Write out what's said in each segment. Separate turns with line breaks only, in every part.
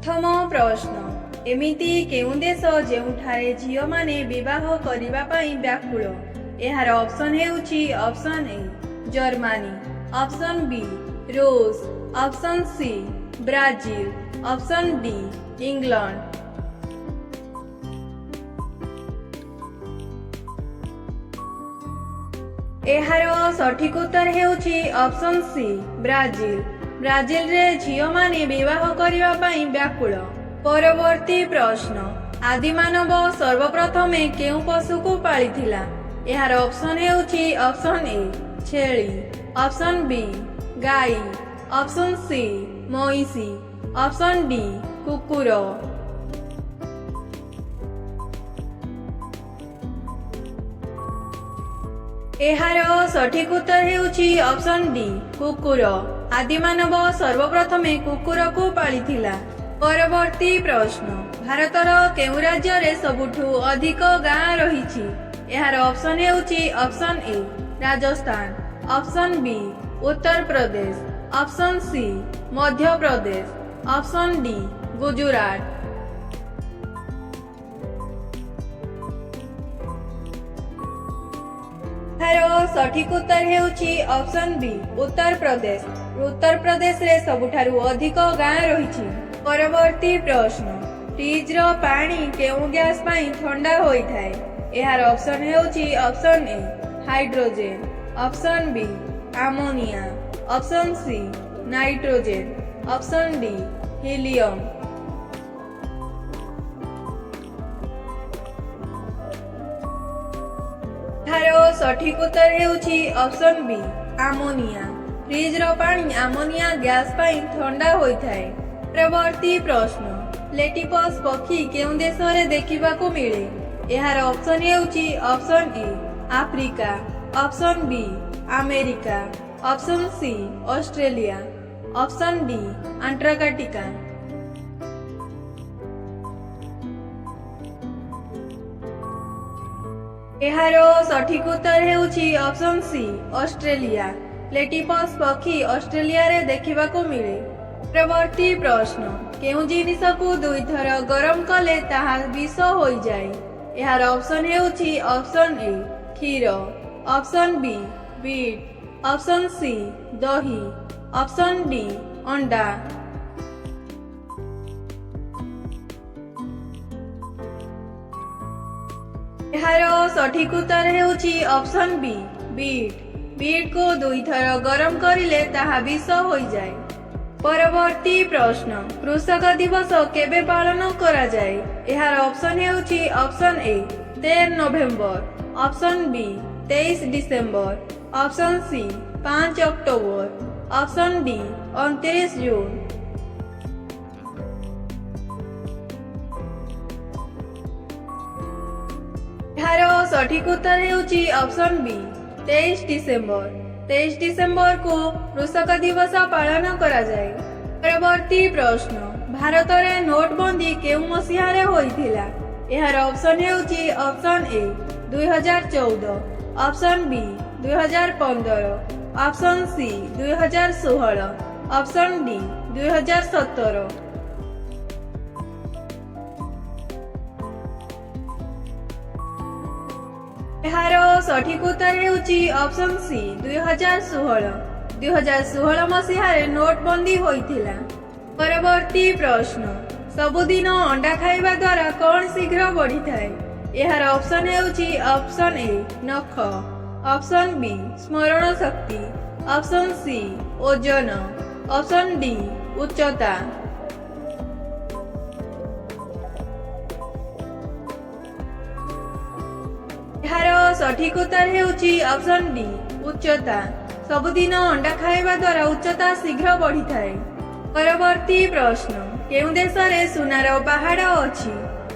प्रथम प्रश्न एमिति केउं देश जेउठारे झियो माने विवाह करिबा पई व्याकुल। एहार ऑप्शन हेउची option A Germany, option B रूस, option C Brazil, option D England. एहार सठिक उत्तर हेउची ऑप्शन सी ब्राजील। ब्राजील रे झियो माने विवाह करिबा पई व्याकुल। परवर्ती प्रश्न आदिमानव सर्वप्रथमे केउ पशु को पालिथिला। एहार ऑप्शन हेउची ऑप्शन ए छेली, ऑप्शन बी गाई, ऑप्शन सी मईसी, ऑप्शन डी कुकुर। एहार सठिक उत्तर हेउची ऑप्शन डी कुकुर। आदिमानव सर्वप्रथमे कुकुर को पालिथिला। परवर्ती प्रश्न भारतर केउ राज्य रे सबुठु अधिक गाँ रहिछि। एहार ऑप्शन हेउची option A Rajasthan, option B Uttar Pradesh, option C Madhya Pradesh, option D Gujarat. एहार सठिक उत्तर हेउची ऑप्शन बी उत्तर प्रदेश। उत्तर प्रदेश रे सबुठारु अधिक गाँ रहिछि। परवर्ती प्रश्न फ्रिज रो पानी केउ गैस पई ठंडा होई थाए। एहार ऑप्शन हेउची option A hydrogen, option B ammonia, option C nitrogen, option D helium. एहार सठिक उत्तर हेउची ऑप्शन बी अमोनिया। फ्रिज रो पानी अमोनिया गैस पई ठंडा होई थाए। परवर्ती प्रश्न प्लेटिपस पक्षी केउं देश रे देखिबाकू मिले। एहार ऑप्शन हेउची option A Africa, option B America, option C Australia, option D Antarctica. एहार सठिक उत्तर हेउची ऑप्शन सी ऑस्ट्रेलिया। प्लेटिपस पक्षी ऑस्ट्रेलिया रे देखिबाकू मिले। परवर्ती प्रश्न केउं जिनिस को दुई थर गरम कले ताहा विष होई जाए। एहार ऑप्शन हेउची ऑप्शन ए क्षीर, option B beet, option C दही, ऑप्शन डी अंडा। एहार सठिक उत्तर हेउची ऑप्शन बी बीट। बीट को दुई थर गरम करिले ताहा विष होई जाए। परवर्ती प्रश्न कृषक दिवस केबे पालन करा जाए। एहार ऑप्शन हेउची option A 13 November, option B 23 December, option C 5 October, option D 29 June. एहार सठिक उत्तर हेउची ऑप्शन बी 23 डिसेम्बर। 23 डिसेम्बर को कृषक दिवस पालन करा जाए। परवर्ती प्रश्न भारत रे नोटबंदी केउं मसीहा रे होइथिला। एहार ऑप्शन हेउची option A 2014, option B 2015, option C 2016, option D 2017। एहार सठिक उत्तर हेउची ऑप्शन सी 2016। 2016 मसीहा रे नोटबंदी होइथिला। परवर्ती प्रश्न सबुदिन अंडा खाइबा द्वारा कौन शीघ्र बढ़ी थाए। एहार ऑप्शन हेउची ऑप्शन ए नख, ऑप्शन बी स्मरण शक्ति, ऑप्शन सी ओजन, ऑप्शन डी उच्चता। एहार सठिक उत्तर हेउची ऑप्शन डी उच्चता। सबुदिन अंडा खाइबा द्वारा उच्चता शीघ्र बढ़ी थाए। परवर्ती प्रश्न केउं देश रे सुनार पहाड़ अछि।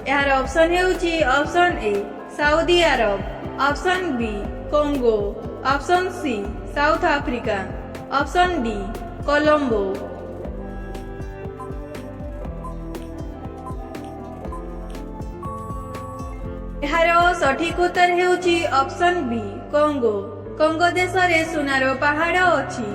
एहार ऑप्शन हेउची option A Saudi Arabia, option B Congo, option C South Africa, option D Colombo. एहार सठिक उत्तर हेउची ऑप्शन बी कोंगो। कोंगो देश रे सुनार पहाड़ अछि।